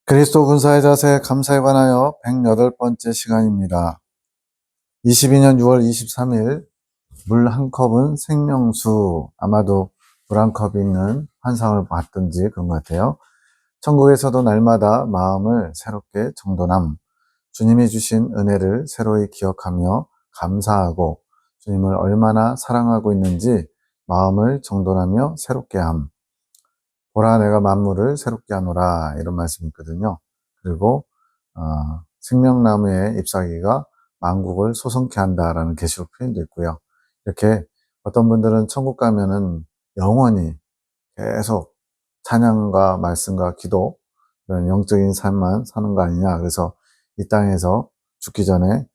그리스도 군사의 자세 감사에 관하여 108번째 시간입니다. 22년 6월 23일 물 한 컵은 생명수, 아마도 물 한 컵이 있는 환상을 봤던지 그런 것 같아요. 천국에서도 날마다 마음을 새롭게 정돈함, 주님이 주신 은혜를 새로이 기억하며 감사하고 주님을 얼마나 사랑하고 있는지 마음을 정돈하며 새롭게 함. 보라 내가 만물을 새롭게 하노라, 이런 말씀이 있거든요. 그리고 생명나무의 잎사귀가 만국을 소성케 한다라는 계시록 표현도 있고요. 이렇게 어떤 분들은 천국 가면은 영원히 계속 찬양과 말씀과 기도, 이런 영적인 삶만 사는 거 아니냐. 그래서 이 땅에서 죽기 전에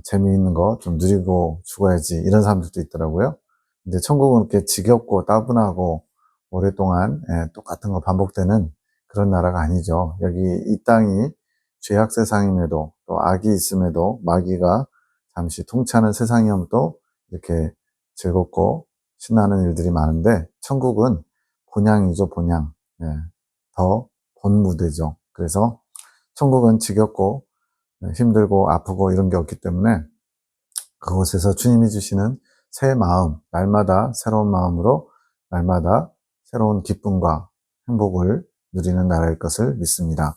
재미있는 거 좀 누리고 죽어야지, 이런 사람들도 있더라고요. 근데 천국은 이렇게 지겹고 따분하고 오랫동안 똑같은 거 반복되는 그런 나라가 아니죠. 여기 이 땅이 죄악 세상임에도, 또 악이 있음에도, 마귀가 잠시 통치하는 세상이어도 이렇게 즐겁고 신나는 일들이 많은데, 천국은 본향이죠, 본향. 더 본무대죠. 그래서 천국은 지겹고 힘들고 아프고 이런 게 없기 때문에 그곳에서 주님이 주시는 새 마음, 날마다 새로운 마음으로 날마다 새로운 기쁨과 행복을 누리는 나라일 것을 믿습니다.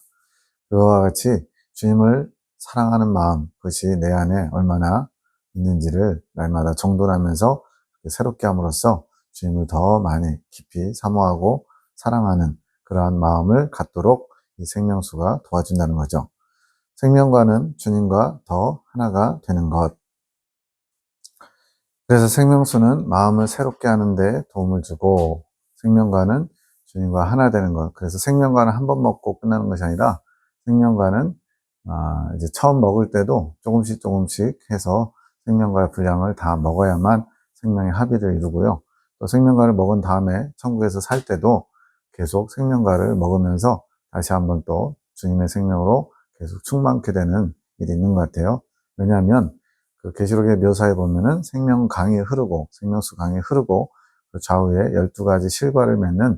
그와 같이 주님을 사랑하는 마음, 그것이 내 안에 얼마나 있는지를 날마다 정돈하면서 새롭게 함으로써 주님을 더 많이 깊이 사모하고 사랑하는 그러한 마음을 갖도록 이 생명수가 도와준다는 거죠. 생명과는 주님과 더 하나가 되는 것. 그래서 생명수는 마음을 새롭게 하는데 도움을 주고, 생명과는 주님과 하나 되는 것. 그래서 생명과는 한 번 먹고 끝나는 것이 아니라, 생명과는 이제 처음 먹을 때도 조금씩 해서 생명과의 분량을 다 먹어야만 생명의 합의를 이루고요. 또 생명과를 먹은 다음에 천국에서 살 때도 계속 생명과를 먹으면서 다시 한번 또 주님의 생명으로 계속 충만케 되는 일이 있는 것 같아요. 왜냐하면 그 계시록의 묘사에 보면은 생명강이 흐르고, 생명수 강이 흐르고, 그 좌우에 12가지 실과를 맺는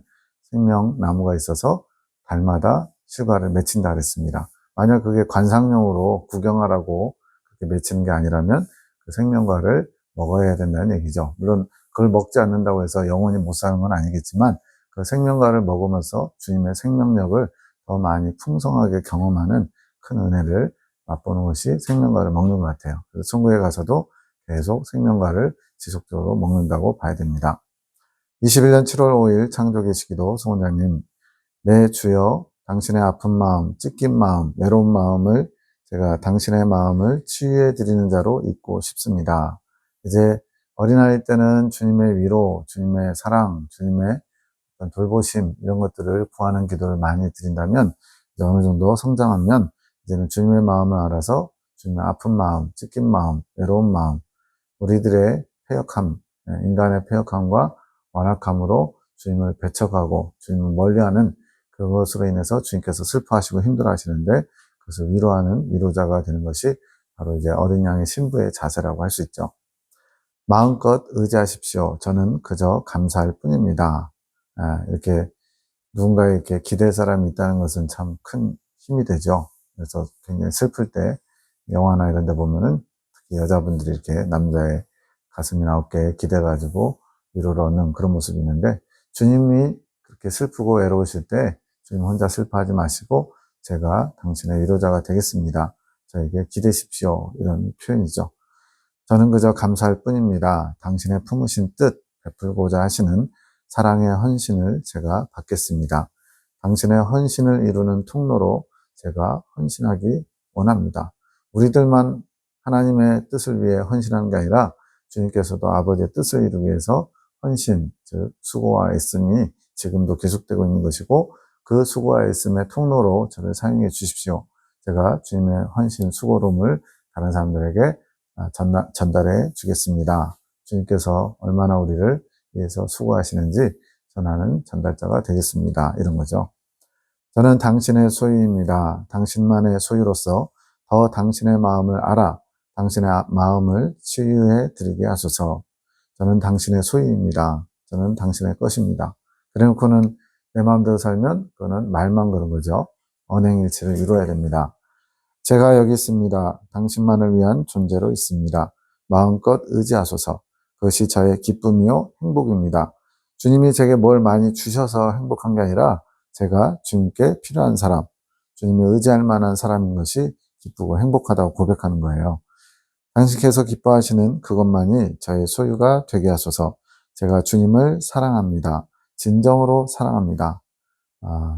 생명나무가 있어서 달마다 실과를 맺힌다 그랬습니다. 만약 그게 관상용으로 구경하라고 그렇게 맺히는 게 아니라면 그 생명과를 먹어야 된다는 얘기죠. 물론 그걸 먹지 않는다고 해서 영원히 못 사는 건 아니겠지만, 그 생명과를 먹으면서 주님의 생명력을 더 많이 풍성하게 경험하는 큰 은혜를 맛보는 것이 생명과를 먹는 것 같아요. 그래서 천국에 가서도 계속 생명과를 지속적으로 먹는다고 봐야 됩니다. 21년 7월 5일 창조계시기도 송원장님, 내 주여, 당신의 아픈 마음, 찢긴 마음, 외로운 마음을 제가 당신의 마음을 치유해 드리는 자로 있고 싶습니다. 이제 어린아이 때는 주님의 위로, 주님의 사랑, 주님의 어떤 돌보심, 이런 것들을 구하는 기도를 많이 드린다면, 이제 어느 정도 성장하면 이제는 주님의 마음을 알아서 주님의 아픈 마음, 찢긴 마음, 외로운 마음, 우리들의 패역함, 인간의 패역함과 완악함으로 주님을 배척하고 주님을 멀리하는 그것으로 인해서 주님께서 슬퍼하시고 힘들어하시는데, 그것을 위로하는 위로자가 되는 것이 바로 이제 어린 양의 신부의 자세라고 할 수 있죠. 마음껏 의지하십시오. 저는 그저 감사할 뿐입니다. 이렇게 누군가에 이렇게 기댈 사람이 있다는 것은 참 큰 힘이 되죠. 그래서 굉장히 슬플 때 영화나 이런 데 보면은 특히 여자분들이 이렇게 남자의 가슴이나 어깨에 기대가지고 위로를 얻는 그런 모습이 있는데, 주님이 그렇게 슬프고 외로우실 때 주님 혼자 슬퍼하지 마시고 제가 당신의 위로자가 되겠습니다. 저에게 기대십시오. 이런 표현이죠. 저는 그저 감사할 뿐입니다. 당신의 품으신 뜻, 베풀고자 하시는 사랑의 헌신을 제가 받겠습니다. 당신의 헌신을 이루는 통로로 제가 헌신하기 원합니다. 우리들만 하나님의 뜻을 위해 헌신하는 게 아니라 주님께서도 아버지의 뜻을 이루기 위해서 헌신, 즉 수고와 애씀이 지금도 계속되고 있는 것이고, 그 수고와 애씀의 통로로 저를 사용해 주십시오. 제가 주님의 헌신, 수고로움을 다른 사람들에게 전달해 주겠습니다. 주님께서 얼마나 우리를 위해서 수고하시는지 전하는 전달자가 되겠습니다. 이런 거죠. 저는 당신의 소유입니다. 당신만의 소유로서 더 당신의 마음을 알아 당신의 마음을 치유해 드리게 하소서. 저는 당신의 소유입니다. 저는 당신의 것입니다. 그래놓고는 내 마음대로 살면 그거는 말만 그런 거죠. 언행일치를 이루어야 됩니다. 제가 여기 있습니다. 당신만을 위한 존재로 있습니다. 마음껏 의지하소서. 그것이 저의 기쁨이요 행복입니다. 주님이 제게 뭘 많이 주셔서 행복한 게 아니라 제가 주님께 필요한 사람, 주님이 의지할 만한 사람인 것이 기쁘고 행복하다고 고백하는 거예요. 당신께서 기뻐하시는 그것만이 저의 소유가 되게 하소서. 제가 주님을 사랑합니다. 진정으로 사랑합니다.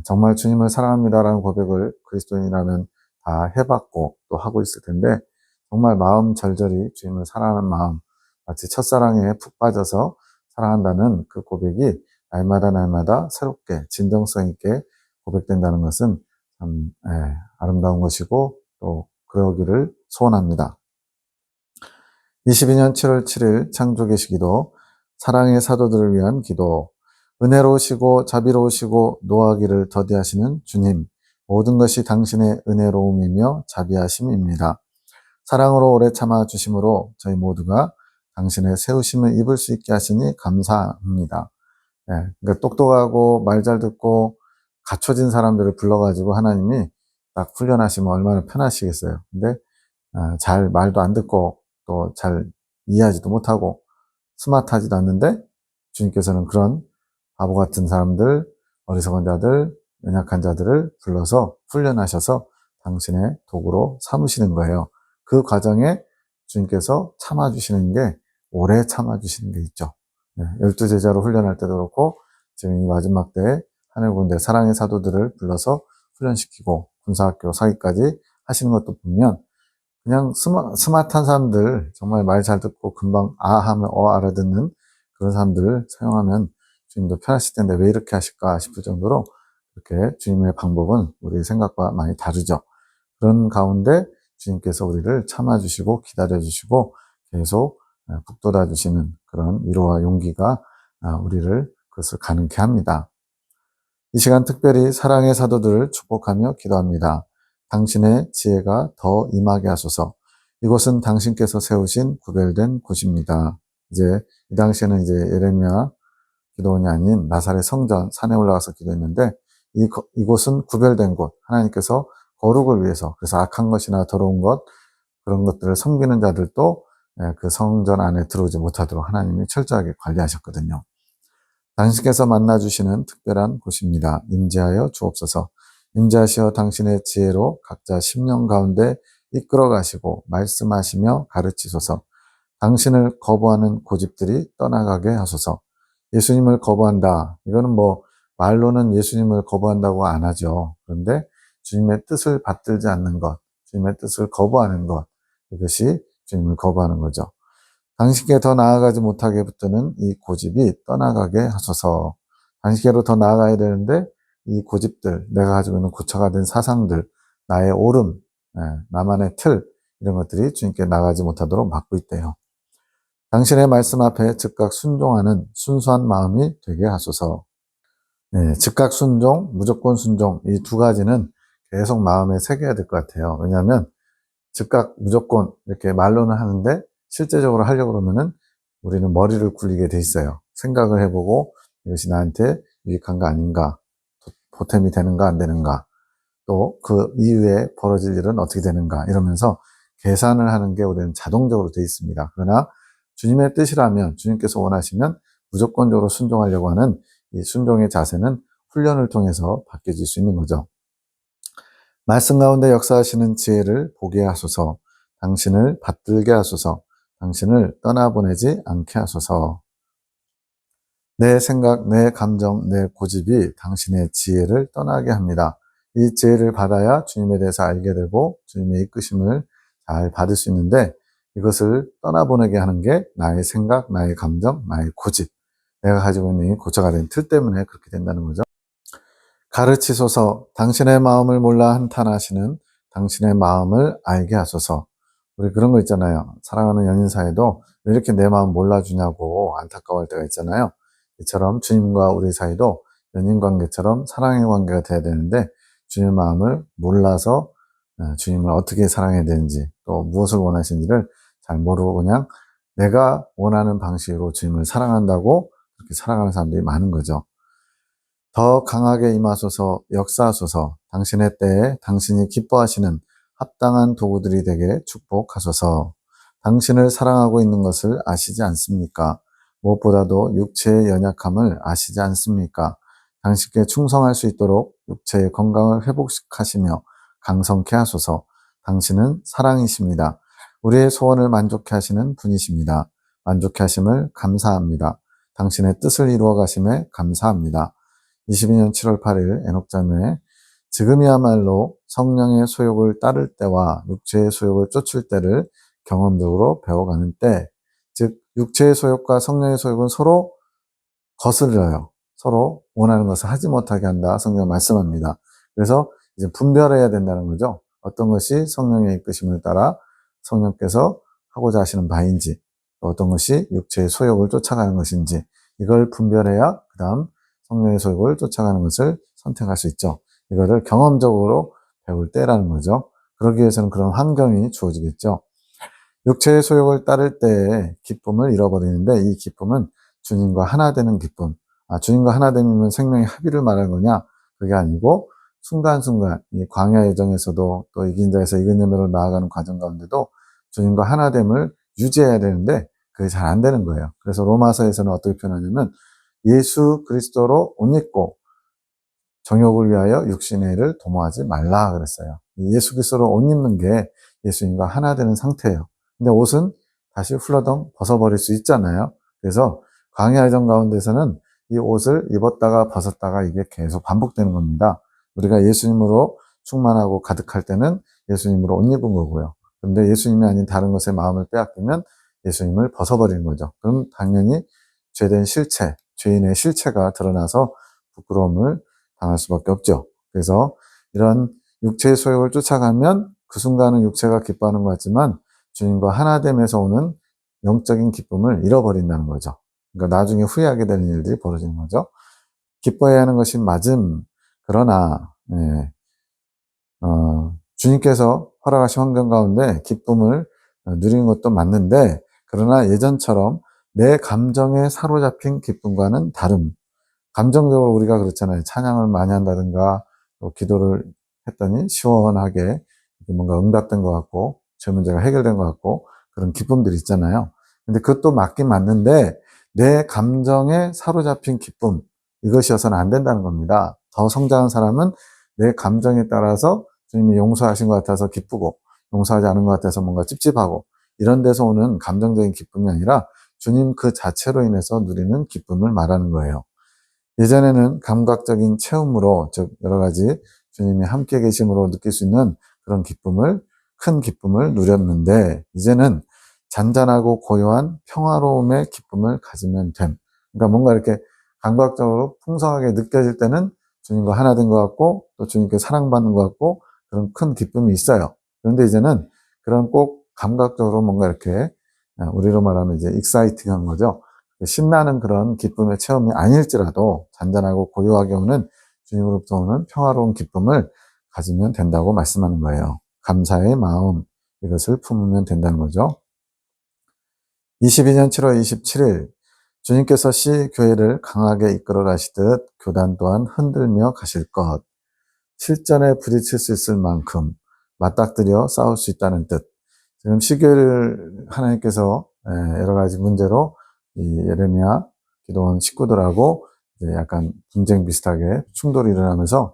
정말 주님을 사랑합니다라는 고백을 그리스도인이라면 다 해봤고 또 하고 있을 텐데, 정말 마음 절절히 주님을 사랑하는 마음, 마치 첫사랑에 푹 빠져서 사랑한다는 그 고백이 날마다 새롭게 진정성 있게 고백된다는 것은 참 아름다운 것이고 또 그러기를 소원합니다. 22년 7월 7일 창조계시기도, 사랑의 사도들을 위한 기도. 은혜로우시고 자비로우시고 노하기를 더디하시는 주님, 모든 것이 당신의 은혜로움이며 자비하심입니다. 사랑으로 오래 참아 주심으로 저희 모두가 당신의 세우심을 입을 수 있게 하시니 감사합니다. 그러니까 똑똑하고 말 잘 듣고 갖춰진 사람들을 불러가지고 하나님이 딱 훈련하시면 얼마나 편하시겠어요. 근데 잘 말도 안 듣고 또 잘 이해하지도 못하고 스마트하지도 않는데 주님께서는 그런 바보 같은 사람들, 어리석은 자들, 연약한 자들을 불러서 훈련하셔서 당신의 도구로 삼으시는 거예요. 그 과정에 주님께서 참아주시는 게, 오래 참아주시는 게 있죠. 12제자로 훈련할 때도 그렇고 지금 이 마지막 때에 하늘군대 사랑의 사도들을 불러서 훈련시키고 군사학교 사기까지 하시는 것도 보면, 그냥 스마트한 사람들, 정말 말 잘 듣고 금방 하면 알아듣는 그런 사람들을 사용하면 주님도 편하실 텐데 왜 이렇게 하실까 싶을 정도로 이렇게 주님의 방법은 우리 생각과 많이 다르죠. 그런 가운데 주님께서 우리를 참아주시고 기다려주시고 계속 북돋아주시는 그런 위로와 용기가 우리를 그것을 가능케 합니다. 이 시간 특별히 사랑의 사도들을 축복하며 기도합니다. 당신의 지혜가 더 임하게 하소서. 이곳은 당신께서 세우신 구별된 곳입니다. 이제 이 당시에는 이제 예레미야 기도원이 아닌 나사렛 성전 산에 올라가서 기도했는데, 이곳은 구별된 곳, 하나님께서 거룩을 위해서, 그래서 악한 것이나 더러운 것, 그런 것들을 섬기는 자들도 그 성전 안에 들어오지 못하도록 하나님이 철저하게 관리하셨거든요. 당신께서 만나주시는 특별한 곳입니다. 임재하여 주옵소서. 임재하시어 당신의 지혜로 각자 심령 가운데 이끌어 가시고 말씀하시며 가르치소서. 당신을 거부하는 고집들이 떠나가게 하소서. 예수님을 거부한다. 이거는 뭐 말로는 예수님을 거부한다고 안 하죠. 그런데 주님의 뜻을 받들지 않는 것, 주님의 뜻을 거부하는 것, 이것이 주님을 거부하는 거죠. 당신께 더 나아가지 못하게 붙드는 이 고집이 떠나가게 하소서. 당신께로 더 나아가야 되는데 이 고집들, 내가 가지고 있는 고쳐가 된 사상들, 나의 옳음, 나만의 틀, 이런 것들이 주님께 나가지 못하도록 막고 있대요. 당신의 말씀 앞에 즉각 순종하는 순수한 마음이 되게 하소서. 즉각 순종, 무조건 순종, 이 두 가지는 계속 마음에 새겨야 될 것 같아요. 왜냐하면 즉각 무조건 이렇게 말로는 하는데 실제적으로 하려고 그러면은 우리는 머리를 굴리게 돼 있어요. 생각을 해보고 이것이 나한테 유익한가 아닌가, 보탬이 되는가 안 되는가, 또 그 이후에 벌어질 일은 어떻게 되는가, 이러면서 계산을 하는 게 우리는 자동적으로 돼 있습니다. 그러나 주님의 뜻이라면, 주님께서 원하시면 무조건적으로 순종하려고 하는 이 순종의 자세는 훈련을 통해서 바뀌어질 수 있는 거죠. 말씀 가운데 역사하시는 지혜를 보게 하소서. 당신을 받들게 하소서. 당신을 떠나보내지 않게 하소서. 내 생각, 내 감정, 내 고집이 당신의 지혜를 떠나게 합니다. 이 지혜를 받아야 주님에 대해서 알게 되고 주님의 이끄심을 잘 받을 수 있는데, 이것을 떠나보내게 하는 게 나의 생각, 나의 감정, 나의 고집, 내가 가지고 있는 이 고쳐가 된 틀 때문에 그렇게 된다는 거죠. 가르치소서. 당신의 마음을 몰라 한탄하시는 당신의 마음을 알게 하소서. 우리 그런 거 있잖아요. 사랑하는 연인 사이도 왜 이렇게 내 마음 몰라주냐고 안타까워할 때가 있잖아요. 이처럼 주님과 우리 사이도 연인 관계처럼 사랑의 관계가 돼야 되는데, 주님의 마음을 몰라서 주님을 어떻게 사랑해야 되는지, 또 무엇을 원하시는지를 잘 모르고 그냥 내가 원하는 방식으로 주님을 사랑한다고 그렇게 살아가는 사람들이 많은 거죠. 더 강하게 임하소서, 역사하소서. 당신의 때에 당신이 기뻐하시는 합당한 도구들이 되게 축복하소서. 당신을 사랑하고 있는 것을 아시지 않습니까? 무엇보다도 육체의 연약함을 아시지 않습니까? 당신께 충성할 수 있도록 육체의 건강을 회복하시며 강성케 하소서. 당신은 사랑이십니다. 우리의 소원을 만족케 하시는 분이십니다. 만족케 하심을 감사합니다. 당신의 뜻을 이루어 가심에 감사합니다. 22년 7월 8일 에녹자매, 지금이야말로 성령의 소욕을 따를 때와 육체의 소욕을 쫓을 때를 경험적으로 배워가는 때, 즉 육체의 소욕과 성령의 소욕은 서로 거슬려요. 서로 원하는 것을 하지 못하게 한다. 성경 말씀합니다. 그래서 이제 분별해야 된다는 거죠. 어떤 것이 성령의 이끄심을 따라 성령께서 하고자 하시는 바인지, 어떤 것이 육체의 소욕을 쫓아가는 것인지, 이걸 분별해야 그 다음 성령의 소욕을 쫓아가는 것을 선택할 수 있죠. 이거를 경험적으로 배울 때라는 거죠. 그러기 위해서는 그런 환경이 주어지겠죠. 육체의 소욕을 따를 때의 기쁨을 잃어버리는데, 이 기쁨은 주님과 하나 되는 기쁨. 주님과 하나 되면 생명의 합의를 말하는 거냐? 그게 아니고 순간순간 이 광야 여정에서도 또 이긴 자에서 이긴 자로 나아가는 과정 가운데도 주님과 하나됨을 유지해야 되는데 그게 잘 안 되는 거예요. 그래서 로마서에서는 어떻게 표현하냐면 예수 그리스도로 옷 입고 정욕을 위하여 육신의 일을 도모하지 말라 그랬어요. 예수 그리스도로 옷 입는 게 예수님과 하나 되는 상태예요. 근데 옷은 다시 훌러덩 벗어버릴 수 있잖아요. 그래서 광야 여정 가운데서는 이 옷을 입었다가 벗었다가 이게 계속 반복되는 겁니다. 우리가 예수님으로 충만하고 가득할 때는 예수님으로 옷 입은 거고요. 그런데 예수님이 아닌 다른 것에 마음을 빼앗기면 예수님을 벗어버리는 거죠. 그럼 당연히 죄된 실체, 죄인의 실체가 드러나서 부끄러움을 당할 수밖에 없죠. 그래서 이런 육체의 소욕을 쫓아가면 그 순간은 육체가 기뻐하는 것 같지만 주님과 하나됨에서 오는 영적인 기쁨을 잃어버린다는 거죠. 그러니까 나중에 후회하게 되는 일들이 벌어지는 거죠. 기뻐해야 하는 것이 맞음. 그러나 주님께서 허락하신 환경 가운데 기쁨을 누리는 것도 맞는데, 그러나 예전처럼 내 감정에 사로잡힌 기쁨과는 다름. 감정적으로 우리가 그렇잖아요. 찬양을 많이 한다든가 또 기도를 했더니 시원하게 뭔가 응답된 것 같고 제 문제가 해결된 것 같고 그런 기쁨들이 있잖아요. 근데 그것도 맞긴 맞는데 내 감정에 사로잡힌 기쁨, 이것이어서는 안 된다는 겁니다. 더 성장한 사람은 내 감정에 따라서 주님이 용서하신 것 같아서 기쁘고 용서하지 않은 것 같아서 뭔가 찝찝하고 이런 데서 오는 감정적인 기쁨이 아니라 주님 그 자체로 인해서 누리는 기쁨을 말하는 거예요. 예전에는 감각적인 체험으로, 즉 여러 가지 주님이 함께 계심으로 느낄 수 있는 그런 기쁨을, 큰 기쁨을 누렸는데 이제는 잔잔하고 고요한 평화로움의 기쁨을 가지면 됨. 그러니까 뭔가 이렇게 감각적으로 풍성하게 느껴질 때는 주님과 하나 된 것 같고 또 주님께 사랑받는 것 같고 그런 큰 기쁨이 있어요. 그런데 이제는 그런 꼭 감각적으로 뭔가 이렇게 우리로 말하면 이제 익사이팅한 거죠. 신나는 그런 기쁨의 체험이 아닐지라도 잔잔하고 고요하게 오는 주님으로부터 오는 평화로운 기쁨을 가지면 된다고 말씀하는 거예요. 감사의 마음, 이것을 품으면 된다는 거죠. 22년 7월 27일 주님께서 교회를 강하게 이끌어 가시듯 교단 또한 흔들며 가실 것. 실전에 부딪힐 수 있을 만큼 맞닥뜨려 싸울 수 있다는 뜻. 지금 시교회를 하나님께서 여러 가지 문제로 이 예레미야 기도원 식구들하고 이제 약간 분쟁 비슷하게 충돌이 일어나면서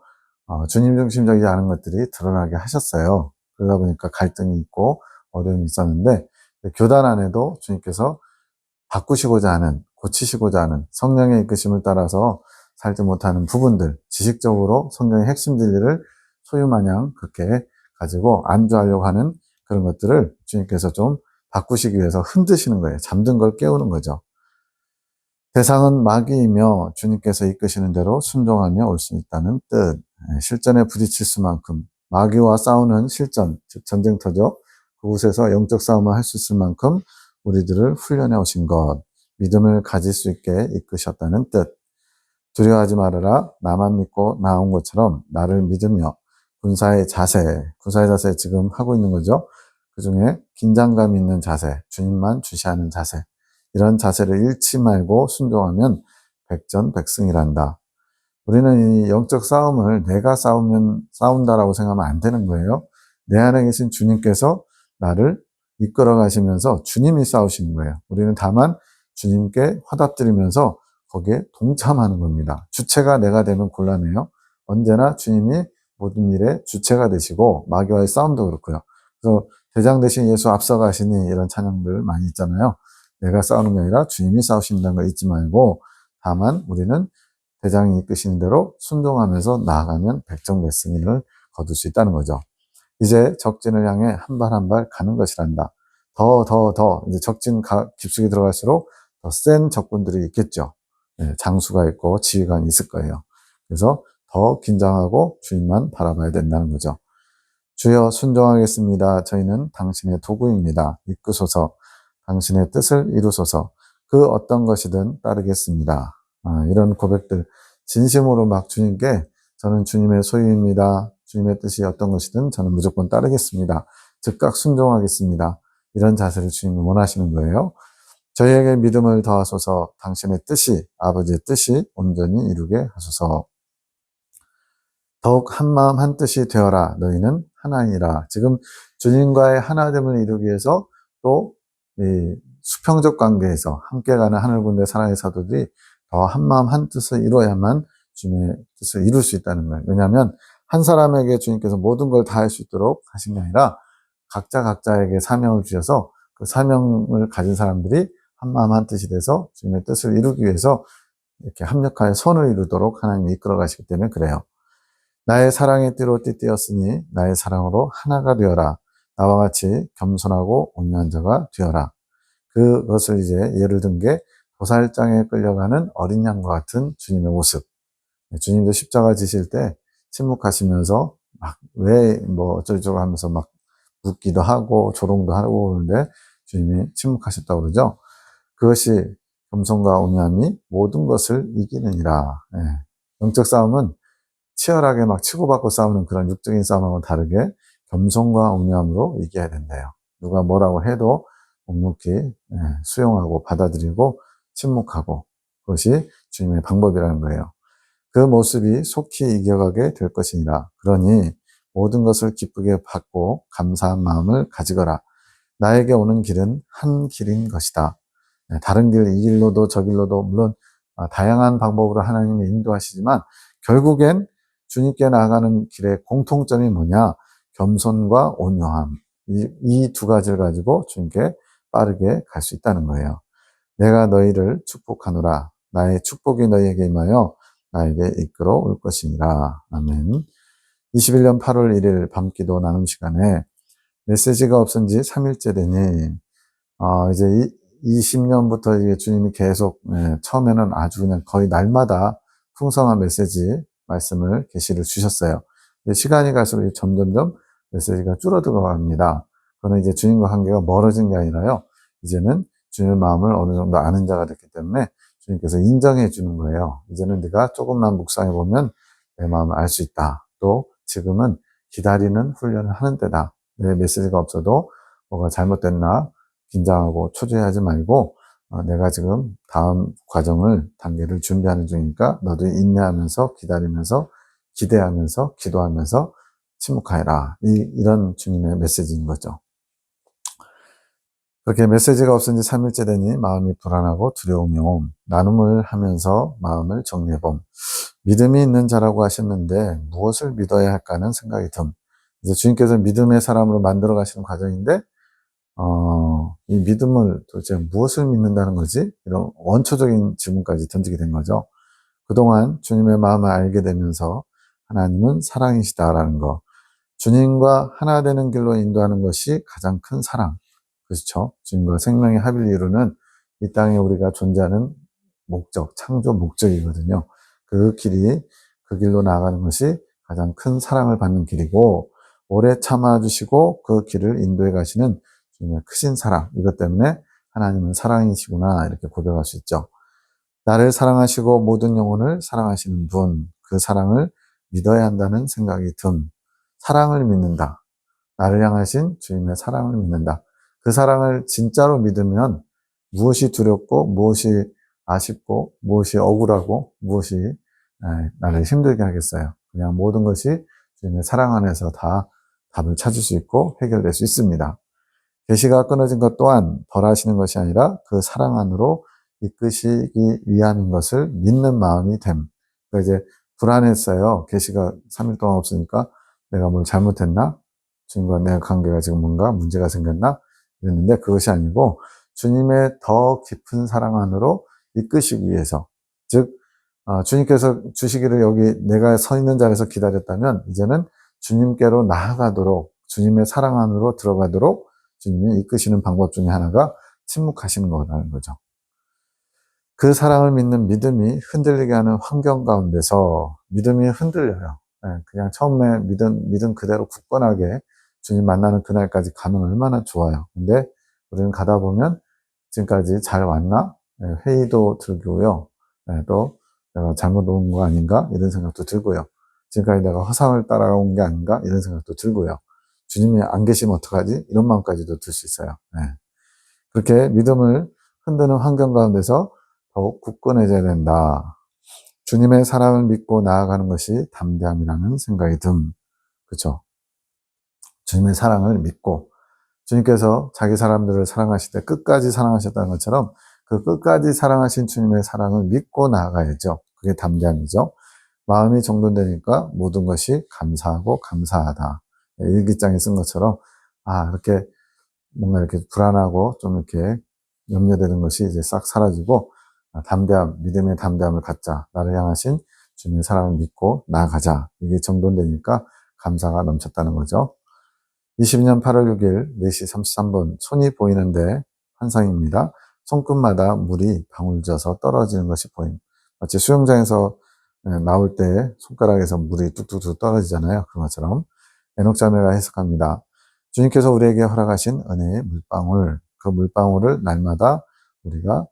주님 중심적이지 않은 것들이 드러나게 하셨어요. 그러다 보니까 갈등이 있고 어려움이 있었는데 교단 안에도 주님께서 바꾸시고자 하는, 고치시고자 하는 성령의 이끄심을 따라서 살지 못하는 부분들, 지식적으로 성경의 핵심 진리를 소유마냥 그렇게 가지고 안주하려고 하는 그런 것들을 주님께서 좀 바꾸시기 위해서 흔드시는 거예요. 잠든 걸 깨우는 거죠. 대상은 마귀이며 주님께서 이끄시는 대로 순종하며 올 수 있다는 뜻. 실전에 부딪힐 수만큼 마귀와 싸우는 실전, 즉 전쟁터죠. 그곳에서 영적 싸움을 할 수 있을 만큼 우리들을 훈련해 오신 것, 믿음을 가질 수 있게 이끄셨다는 뜻. 두려워하지 말아라. 나만 믿고 나온 것처럼 나를 믿으며 군사의 자세 지금 하고 있는 거죠. 그 중에 긴장감 있는 자세, 주님만 주시하는 자세, 이런 자세를 잃지 말고 순종하면 백전백승이란다. 우리는 이 영적 싸움을 내가 싸운다라고 생각하면 안 되는 거예요. 내 안에 계신 주님께서 나를 이끌어 가시면서 주님이 싸우시는 거예요. 우리는 다만 주님께 화답드리면서 거기에 동참하는 겁니다. 주체가 내가 되면 곤란해요. 언제나 주님이 모든 일의 주체가 되시고 마귀와의 싸움도 그렇고요. 그래서 대장 대신 예수 앞서가시니 이런 찬양들 많이 있잖아요. 내가 싸우는 게 아니라 주님이 싸우신다는 걸 잊지 말고 다만 우리는 대장이 이끄시는 대로 순종하면서 나아가면 백전백승을 거둘 수 있다는 거죠. 이제 적진을 향해 한 발 한 발 가는 것이란다. 더 이제 적진 깊숙이 들어갈수록 더 센 적군들이 있겠죠. 네, 장수가 있고 지휘관이 있을 거예요. 그래서 더 긴장하고 주님만 바라봐야 된다는 거죠. 주여 순종하겠습니다. 저희는 당신의 도구입니다. 이끄소서. 당신의 뜻을 이루소서. 그 어떤 것이든 따르겠습니다. 이런 고백들 진심으로 막 주님께 저는 주님의 소유입니다. 주님의 뜻이 어떤 것이든 저는 무조건 따르겠습니다. 즉각 순종하겠습니다. 이런 자세를 주님이 원하시는 거예요. 저희에게 믿음을 더하소서. 당신의 뜻이 아버지의 뜻이 온전히 이루게 하소서. 더욱 한마음 한뜻이 되어라. 너희는 하나이라. 지금 주님과의 하나됨을 이루기 위해서 또 이 수평적 관계에서 함께 가는 하늘군대 사랑의 사도들이 더 한마음 한뜻을 이루어야만 주님의 뜻을 이룰 수 있다는 거예요. 왜냐하면 한 사람에게 주님께서 모든 걸 다 할 수 있도록 하신 게 아니라 각자에게 사명을 주셔서 그 사명을 가진 사람들이 한마음 한뜻이 돼서 주님의 뜻을 이루기 위해서 이렇게 합력하여 선을 이루도록 하나님이 이끌어 가시기 때문에 그래요. 나의 사랑의 띠로 띠띠었으니 나의 사랑으로 하나가 되어라. 나와 같이 겸손하고 온유한 자가 되어라. 그것을 이제 예를 든 게 도살장에 끌려가는 어린 양과 같은 주님의 모습. 주님도 십자가 지실 때 침묵하시면서 막 왜 뭐 어쩌고저쩌고 하면서 막 묻기도 하고 조롱도 하고 그러는데 주님이 침묵하셨다고 그러죠. 그것이 겸손과 온유함이 모든 것을 이기느니라. 예. 영적 싸움은 치열하게 막 치고받고 싸우는 그런 육적인 싸움하고는 다르게 겸손과 온유함으로 이겨야 된대요. 누가 뭐라고 해도 묵묵히 수용하고 받아들이고 침묵하고 그것이 주님의 방법이라는 거예요. 그 모습이 속히 이겨가게 될 것이니라. 그러니 모든 것을 기쁘게 받고 감사한 마음을 가지거라. 나에게 오는 길은 한 길인 것이다. 다른 길, 이 길로도 저 길로도 물론 다양한 방법으로 하나님이 인도하시지만 결국엔 주님께 나아가는 길의 공통점이 뭐냐? 겸손과 온유함. 이 두 가지를 가지고 주님께 빠르게 갈 수 있다는 거예요. 내가 너희를 축복하노라. 나의 축복이 너희에게 임하여 나에게 이끌어 올 것이니라. 아멘. 21년 8월 1일 밤기도 나눔 시간에 메시지가 없은 지 3일째 되니, 이제 20년부터 이게 주님이 계속, 처음에는 아주 그냥 거의 날마다 풍성한 메시지, 말씀을, 계시를 주셨어요. 근데 시간이 갈수록 점점점 메시지가 줄어들어 갑니다. 그거는 이제 주님과 관계가 멀어진 게 아니라요. 이제는 주님의 마음을 어느 정도 아는 자가 됐기 때문에 주님께서 인정해 주는 거예요. 이제는 네가 조금만 묵상해 보면 내 마음을 알 수 있다. 또 지금은 기다리는 훈련을 하는 때다. 내 메시지가 없어도 뭐가 잘못됐나 긴장하고 초조해하지 말고 내가 지금 다음 단계를 준비하는 중이니까 너도 인내하면서 기다리면서 기대하면서 기도하면서 침묵하여라. 이런 주님의 메시지인 거죠. 그렇게 메시지가 없은 지 3일째 되니 마음이 불안하고 두려움이 옴. 나눔을 하면서 마음을 정리해봄. 믿음이 있는 자라고 하셨는데 무엇을 믿어야 할까는 생각이 듦. 이제 주님께서 믿음의 사람으로 만들어 가시는 과정인데 이 믿음을 도대체 무엇을 믿는다는 거지? 이런 원초적인 질문까지 던지게 된 거죠. 그동안 주님의 마음을 알게 되면서 하나님은 사랑이시다라는 거. 주님과 하나 되는 길로 인도하는 것이 가장 큰 사랑. 그렇죠? 주님과 생명의 합을 이루는 이 땅에 우리가 존재하는 목적, 창조 목적이거든요. 그 길로 나아가는 것이 가장 큰 사랑을 받는 길이고, 오래 참아주시고 그 길을 인도해 가시는 주님의 크신 사랑. 이것 때문에 하나님은 사랑이시구나, 이렇게 고백할 수 있죠. 나를 사랑하시고 모든 영혼을 사랑하시는 분, 그 사랑을 믿어야 한다는 생각이 든 사랑을 믿는다. 나를 향하신 주님의 사랑을 믿는다. 그 사랑을 진짜로 믿으면 무엇이 두렵고 무엇이 아쉽고 무엇이 억울하고 무엇이 나를 힘들게 하겠어요. 그냥 모든 것이 주님의 사랑 안에서 다 답을 찾을 수 있고 해결될 수 있습니다. 계시가 끊어진 것 또한 벌하시는 것이 아니라 그 사랑 안으로 이끄시기 위함인 것을 믿는 마음이 됨. 그러니까 이제 불안했어요. 계시가 3일 동안 없으니까 내가 뭘 잘못했나? 주님과 내 관계가 지금 뭔가 문제가 생겼나? 이랬는데 그것이 아니고 주님의 더 깊은 사랑 안으로 이끄시기 위해서, 즉 주님께서 주시기를 여기 내가 서 있는 자리에서 기다렸다면 이제는 주님께로 나아가도록, 주님의 사랑 안으로 들어가도록 주님이 이끄시는 방법 중에 하나가 침묵하시는 거라는 거죠. 그 사랑을 믿는 믿음이 흔들리게 하는 환경 가운데서 믿음이 흔들려요. 그냥 처음에 믿음 그대로 굳건하게 주님 만나는 그날까지 가면 얼마나 좋아요. 근데 우리는 가다 보면 지금까지 잘 왔나? 회의도 들고요. 또 내가 잘못 온 거 아닌가? 이런 생각도 들고요. 지금까지 내가 허상을 따라온 게 아닌가? 이런 생각도 들고요. 주님이 안 계시면 어떡하지? 이런 마음까지도 들 수 있어요. 그렇게 믿음을 흔드는 환경 가운데서 더욱 굳건해져야 된다. 주님의 사랑을 믿고 나아가는 것이 담대함이라는 생각이 그렇죠? 주님의 사랑을 믿고, 주님께서 자기 사람들을 사랑하실 때 끝까지 사랑하셨다는 것처럼 그 끝까지 사랑하신 주님의 사랑을 믿고 나아가야죠. 그게 담대함이죠. 마음이 정돈되니까 모든 것이 감사하고 감사하다. 일기장에 쓴 것처럼, 이렇게 뭔가 이렇게 불안하고 좀 이렇게 염려되는 것이 이제 싹 사라지고, 담대함, 믿음의 담대함을 갖자. 나를 향하신 주님의 사랑을 믿고 나아가자. 이게 정돈되니까 감사가 넘쳤다는 거죠. 22년 8월 6일 4시 33분, 손이 보이는데 환상입니다. 손끝마다 물이 방울 져서 떨어지는 것이 보임. 마치 수영장에서 나올 때 손가락에서 물이 뚝뚝뚝 떨어지잖아요. 그런 것처럼 에녹자매가 해석합니다. 주님께서 우리에게 허락하신 은혜의 물방울, 그 물방울을 날마다 우리가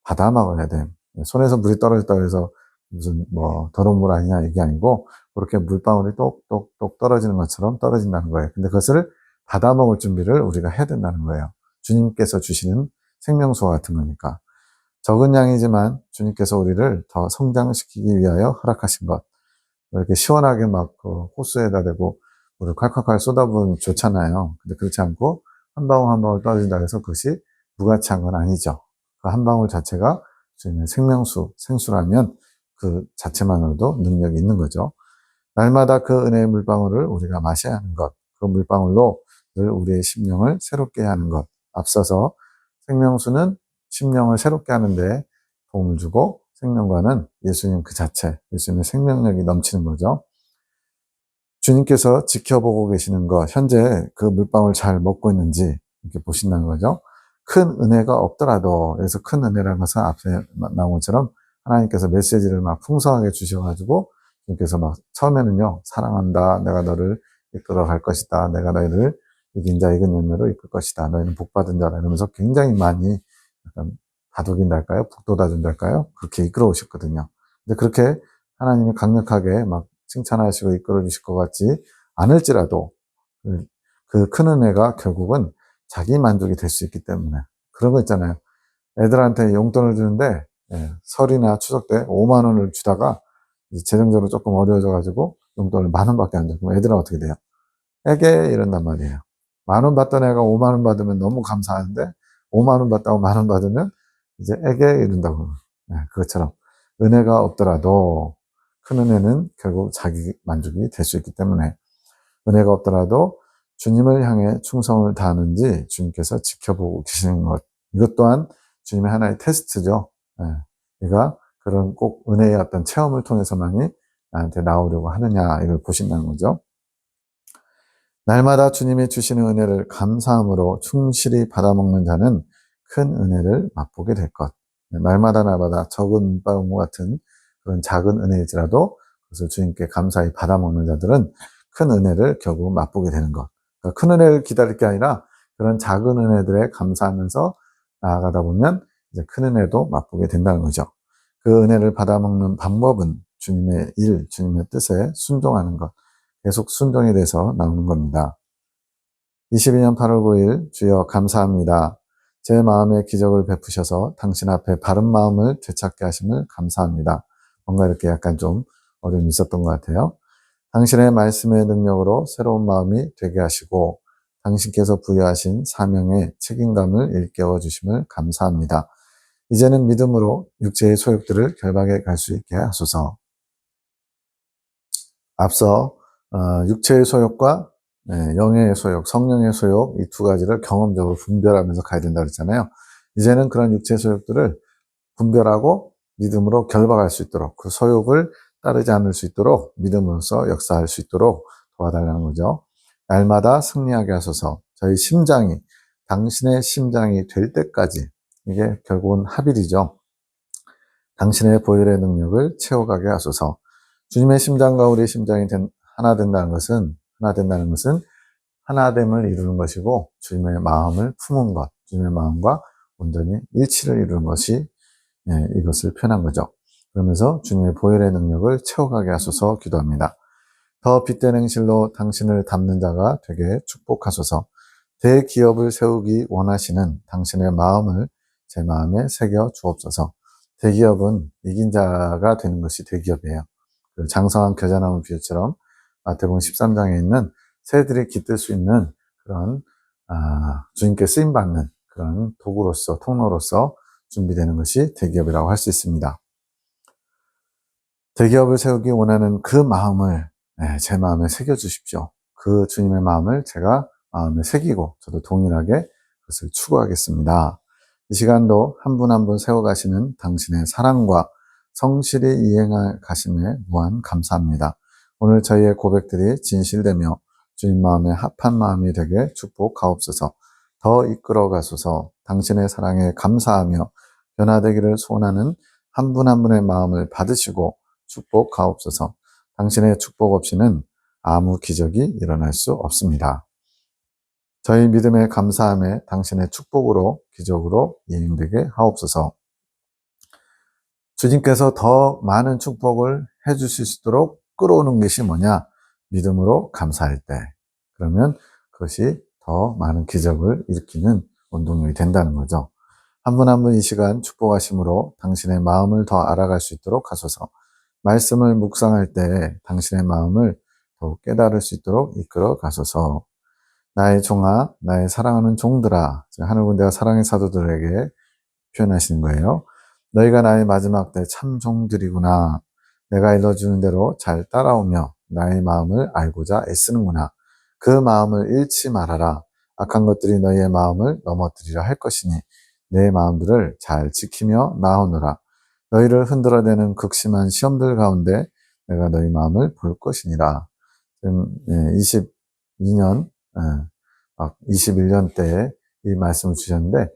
받아 먹어야 돼. 손에서 물이 떨어졌다고 해서 무슨 더러운 물 아니냐 이게 아니고 그렇게 물방울이 똑똑똑 떨어지는 것처럼 떨어진다는 거예요. 근데 그것을 받아 먹을 준비를 우리가 해야 된다는 거예요. 주님께서 주시는 생명수와 같은 거니까. 적은 양이지만 주님께서 우리를 더 성장시키기 위하여 허락하신 것. 이렇게 시원하게 막 그 호수에다 대고 물을 콸콸콸 쏟아부으면 좋잖아요. 근데 그렇지 않고 한 방울 한 방울 떨어진다 해서 그것이 무가치한 건 아니죠. 그 한 방울 자체가 주님의 생명수, 생수라면 그 자체만으로도 능력이 있는 거죠. 날마다 그 은혜의 물방울을 우리가 마셔야 하는 것, 그 물방울로 늘 우리의 심령을 새롭게 하는 것. 앞서서 생명수는 심령을 새롭게 하는데 도움을 주고 생명과는 예수님 그 자체, 예수님의 생명력이 넘치는 거죠. 주님께서 지켜보고 계시는 것, 현재 그 물방울 잘 먹고 있는지 이렇게 보신다는 거죠. 큰 은혜가 없더라도, 그래서 큰 은혜라는 것은 앞에 나온 것처럼 하나님께서 메시지를 막 풍성하게 주셔가지고 주님께서 막 처음에는요, 사랑한다, 내가 너를 이끌어 갈 것이다, 내가 너희를 이긴 자 이긴 열매로 이끌 것이다, 너희는 복받은 자라 이러면서 굉장히 많이 약간 다독인달까요? 북돋아준달까요? 그렇게 이끌어 오셨거든요. 근데 그렇게 하나님이 강력하게 막 칭찬하시고 이끌어 주실 것 같지 않을지라도 그 큰 은혜가 결국은 자기 만족이 될 수 있기 때문에. 그런 거 있잖아요. 애들한테 용돈을 주는데 설이나 추석 때 5만 원을 주다가 재정적으로 조금 어려워져가지고 용돈을 10,000원밖에 안 줘. 그럼 애들은 어떻게 돼요? 에게 이런단 말이에요. 10,000원 받던 애가 5만 원 받으면 너무 감사한데 5만 원 받다고 10,000원 받으면 이제 에게 이런다고. 그것처럼 은혜가 없더라도 큰 은혜는 결국 자기 만족이 될 수 있기 때문에 은혜가 없더라도 주님을 향해 충성을 다하는지 주님께서 지켜보고 계시는 것. 이것 또한 주님의 하나의 테스트죠. 내가 그런 꼭 은혜의 어떤 체험을 통해서만이 나한테 나오려고 하느냐 이걸 보신다는 거죠. 날마다 주님이 주시는 은혜를 감사함으로 충실히 받아먹는 자는 큰 은혜를 맛보게 될 것. 날마다 적은 물방울 같은 그런 작은 은혜일지라도 그것을 주님께 감사히 받아먹는 자들은 큰 은혜를 결국 맛보게 되는 것. 그러니까 큰 은혜를 기다릴 게 아니라 그런 작은 은혜들에 감사하면서 나아가다 보면 이제 큰 은혜도 맛보게 된다는 거죠. 그 은혜를 받아먹는 방법은 주님의 일, 주님의 뜻에 순종하는 것. 계속 순종에 대해서 나오는 겁니다. 22년 8월 9일 주여 감사합니다. 제 마음에 기적을 베푸셔서 당신 앞에 바른 마음을 되찾게 하심을 감사합니다. 뭔가 이렇게 약간 좀 어려움이 있었던 것 같아요. 당신의 말씀의 능력으로 새로운 마음이 되게 하시고 당신께서 부여하신 사명의 책임감을 일깨워 주심을 감사합니다. 이제는 믿음으로 육체의 소욕들을 결박해 갈 수 있게 하소서. 앞서 육체의 소욕과 영의 소욕, 성령의 소욕 이 두 가지를 경험적으로 분별하면서 가야 된다고 그랬잖아요. 이제는 그런 육체의 소욕들을 분별하고 믿음으로 결박할 수 있도록 그 소욕을 따르지 않을 수 있도록 믿음으로써 역사할 수 있도록 도와달라는 거죠. 날마다 승리하게 하소서. 저희 심장이 당신의 심장이 될 때까지 이게 결국은 합일이죠. 당신의 보혈의 능력을 채워가게 하소서. 주님의 심장과 우리의 심장이 하나 된다는 것은 하나됨을 이루는 것이고 주님의 마음을 품은 것, 주님의 마음과 온전히 일치를 이루는 것이 이것을 표현한 거죠. 그러면서 주님의 보혈의 능력을 채워가게 하소서 기도합니다. 더 빛된 행실로 당신을 닮는 자가 되게 축복하소서. 대기업을 세우기 원하시는 당신의 마음을 제 마음에 새겨 주옵소서. 대기업은 이긴 자가 되는 것이 대기업이에요. 그 장성한 겨자나무 비유처럼 마태복음 13장에 있는 새들이 깃들 수 있는 그런 주님께 쓰임받는 그런 도구로서 통로로서 준비되는 것이 대기업이라고 할 수 있습니다. 대기업을 세우기 원하는 그 마음을 제 마음에 새겨주십시오. 그 주님의 마음을 제가 마음에 새기고 저도 동일하게 그것을 추구하겠습니다. 이 시간도 한 분 한 분 세워가시는 당신의 사랑과 성실히 이행할 가심에 무한 감사합니다. 오늘 저희의 고백들이 진실되며 주님 마음에 합한 마음이 되게 축복하옵소서. 더 이끌어 가소서. 당신의 사랑에 감사하며 변화되기를 소원하는 한 분 한 분의 마음을 받으시고 축복하옵소서. 당신의 축복 없이는 아무 기적이 일어날 수 없습니다. 저희 믿음의 감사함에 당신의 축복으로 기적으로 이행되게 하옵소서. 주님께서 더 많은 축복을 해주실 수 있도록 끌어오는 것이 뭐냐? 믿음으로 감사할 때. 그러면 그것이 더 많은 기적을 일으키는 원동력이 된다는 거죠. 한 분 한 분 이 시간 축복하심으로 당신의 마음을 더 알아갈 수 있도록 하소서. 말씀을 묵상할 때 당신의 마음을 더욱 깨달을 수 있도록 이끌어 가소서. 나의 종아, 나의 사랑하는 종들아, 하늘군대가 사랑의 사도들에게 표현하시는 거예요. 너희가 나의 마지막 때 참 종들이구나. 내가 일러주는 대로 잘 따라오며 나의 마음을 알고자 애쓰는구나. 그 마음을 잃지 말아라. 악한 것들이 너희의 마음을 넘어뜨리려 할 것이니 내 마음들을 잘 지키며 나오느라. 너희를 흔들어대는 극심한 시험들 가운데 내가 너희 마음을 볼 것이니라. 지금 22년, 21년 때에 이 말씀을 주셨는데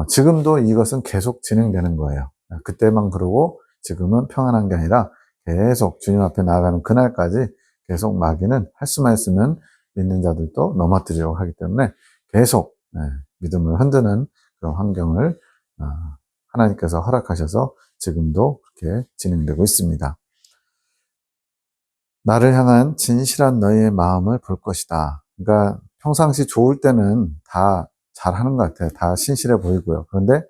지금도 이것은 계속 진행되는 거예요. 그때만 그러고 지금은 평안한 게 아니라 계속 주님 앞에 나아가는 그날까지 계속 마귀는 할 수만 있으면 믿는 자들도 넘어뜨리려고 하기 때문에 계속 믿음을 흔드는 그런 환경을 하나님께서 허락하셔서 지금도 그렇게 진행되고 있습니다. 나를 향한 진실한 너희의 마음을 볼 것이다. 그러니까 평상시 좋을 때는 다 잘하는 것 같아요. 다 신실해 보이고요. 그런데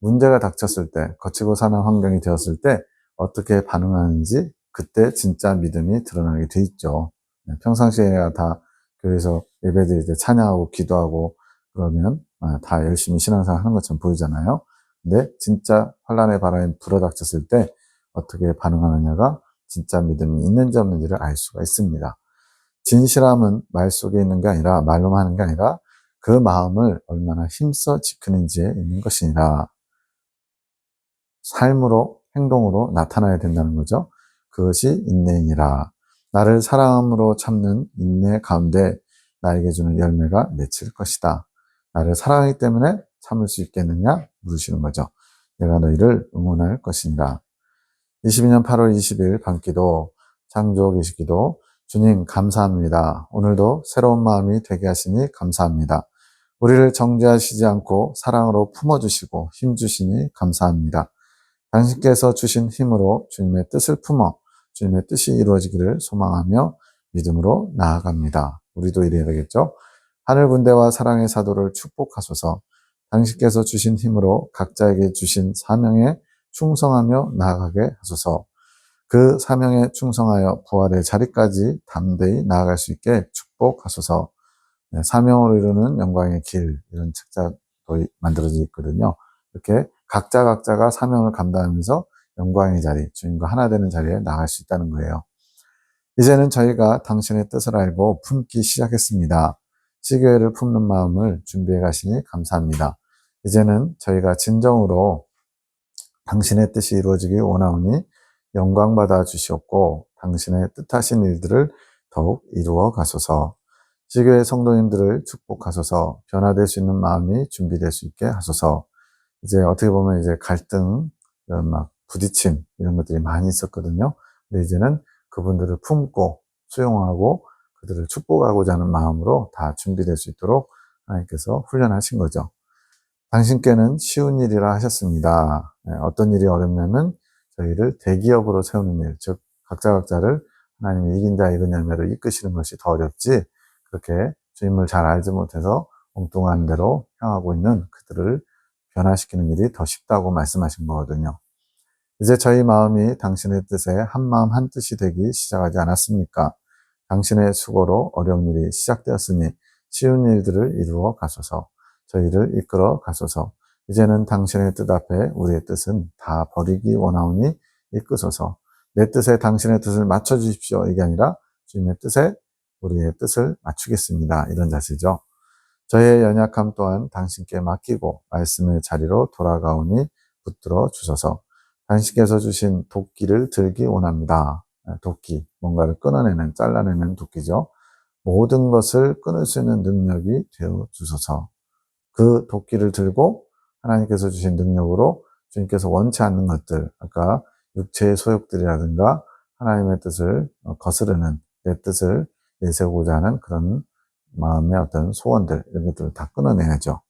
문제가 닥쳤을 때, 거치고 사는 환경이 되었을 때 어떻게 반응하는지 그때 진짜 믿음이 드러나게 돼 있죠. 평상시에 다 교회에서 예배드릴 때 찬양하고 기도하고 그러면 다 열심히 신앙생활 하는 것처럼 보이잖아요. 근데 진짜 환란의 바람이 불어닥쳤을 때 어떻게 반응하느냐가 진짜 믿음이 있는지 없는지를 알 수가 있습니다. 진실함은 말 속에 있는 게 아니라 말로만 하는 게 아니라 그 마음을 얼마나 힘써 지키는지에 있는 것이니라. 삶으로 행동으로 나타나야 된다는 거죠. 그것이 인내이니라. 나를 사랑함으로 참는 인내 가운데 나에게 주는 열매가 맺힐 것이다. 나를 사랑하기 때문에 참을 수 있겠느냐 물으시는 거죠. 내가 너희를 응원할 것이니라. 22년 8월 20일 밤기도 창조 계시기도 주님 감사합니다. 오늘도 새로운 마음이 되게 하시니 감사합니다. 우리를 정죄하시지 않고 사랑으로 품어주시고 힘주시니 감사합니다. 당신께서 주신 힘으로 주님의 뜻을 품어 주님의 뜻이 이루어지기를 소망하며 믿음으로 나아갑니다. 우리도 이래야 되겠죠? 하늘 군대와 사랑의 사도를 축복하소서. 당신께서 주신 힘으로 각자에게 주신 사명에 충성하며 나아가게 하소서. 그 사명에 충성하여 부활의 자리까지 담대히 나아갈 수 있게 축복하소서. 네, 사명으로 이루는 영광의 길, 이런 책자도 만들어져 있거든요. 이렇게 각자가 사명을 감당하면서 영광의 자리, 주님과 하나 되는 자리에 나갈 수 있다는 거예요. 이제는 저희가 당신의 뜻을 알고 품기 시작했습니다. 시교회를 품는 마음을 준비해 가시니 감사합니다. 이제는 저희가 진정으로 당신의 뜻이 이루어지기 원하오니 영광받아 주시옵고 당신의 뜻하신 일들을 더욱 이루어 가소서. 시교회 성도님들을 축복하소서. 변화될 수 있는 마음이 준비될 수 있게 하소서. 이제 어떻게 보면 이제 갈등, 이런 막 부딪힘 이런 것들이 많이 있었거든요. 근데 이제는 그분들을 품고 수용하고 그들을 축복하고자 하는 마음으로 다 준비될 수 있도록 하나님께서 훈련하신 거죠. 당신께는 쉬운 일이라 하셨습니다. 어떤 일이 어렵냐면 저희를 대기업으로 세우는 일, 즉 각자를 하나님이 이긴 자 이긴 열매로 이끄시는 것이 더 어렵지, 그렇게 주님을 잘 알지 못해서 엉뚱한 대로 향하고 있는 그들을 변화시키는 일이 더 쉽다고 말씀하신 거거든요. 이제 저희 마음이 당신의 뜻에 한 마음 한 뜻이 되기 시작하지 않았습니까? 당신의 수고로 어려운 일이 시작되었으니 쉬운 일들을 이루어 가소서. 저희를 이끌어 가소서. 이제는 당신의 뜻 앞에 우리의 뜻은 다 버리기 원하오니 이끄소서. 내 뜻에 당신의 뜻을 맞춰주십시오. 이게 아니라 주님의 뜻에 우리의 뜻을 맞추겠습니다. 이런 자세죠. 저의 연약함 또한 당신께 맡기고 말씀의 자리로 돌아가오니 붙들어 주소서. 당신께서 주신 도끼를 들기 원합니다. 도끼, 뭔가를 끊어내는, 잘라내는 도끼죠. 모든 것을 끊을 수 있는 능력이 되어 주소서. 그 도끼를 들고 하나님께서 주신 능력으로 주님께서 원치 않는 것들, 아까 육체의 소욕들이라든가 하나님의 뜻을 거스르는, 내 뜻을 내세우고자 하는 그런 마음의 어떤 소원들, 이런 것들을 다 끊어내야죠.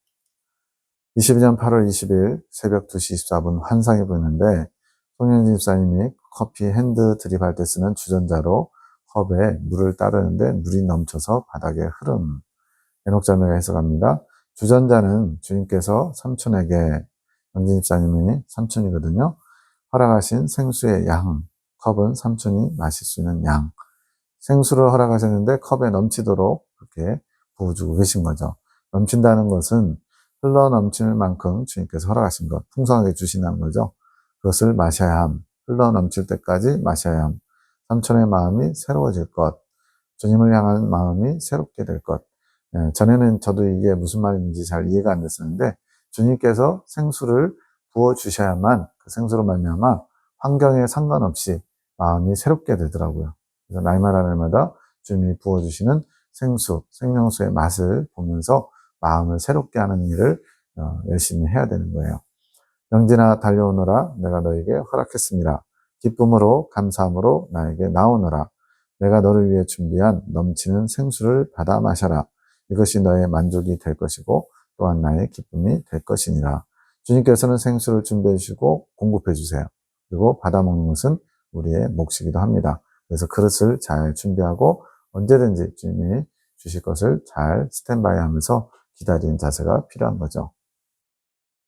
22년 8월 20일 새벽 2시 24분 환상이 보이는데, 송영진 집사님이 커피 핸드 드립할 때 쓰는 주전자로 컵에 물을 따르는데 물이 넘쳐서 바닥에 흐름. 에녹자매가 해석합니다. 주전자는 주님께서 삼촌에게, 영진 집사님이 삼촌이거든요, 허락하신 생수의 양, 컵은 삼촌이 마실 수 있는 양. 생수를 허락하셨는데 컵에 넘치도록 그렇게 부어주고 계신 거죠. 넘친다는 것은 흘러 넘칠 만큼 주님께서 허락하신 것, 풍성하게 주신다는 거죠. 그것을 마셔야 함, 흘러 넘칠 때까지 마셔야 함. 삼촌의 마음이 새로워질 것, 주님을 향한 마음이 새롭게 될 것. 전에는 저도 이게 무슨 말인지 잘 이해가 안 됐었는데, 주님께서 생수를 부어주셔야만 그 생수로 말미암아 환경에 상관없이 마음이 새롭게 되더라고요. 그래서 날마다 주님이 부어주시는 생수, 생명수의 맛을 보면서 마음을 새롭게 하는 일을 열심히 해야 되는 거예요. 영진아 달려오너라, 내가 너에게 허락했습니다. 기쁨으로 감사함으로 나에게 나오너라. 내가 너를 위해 준비한 넘치는 생수를 받아 마셔라. 이것이 너의 만족이 될 것이고 또한 나의 기쁨이 될 것이니라. 주님께서는 생수를 준비해 주시고 공급해 주세요. 그리고 받아 먹는 것은 우리의 몫이기도 합니다. 그래서 그릇을 잘 준비하고 언제든지 주님이 주실 것을 잘 스탠바이 하면서 기다리는 자세가 필요한 거죠.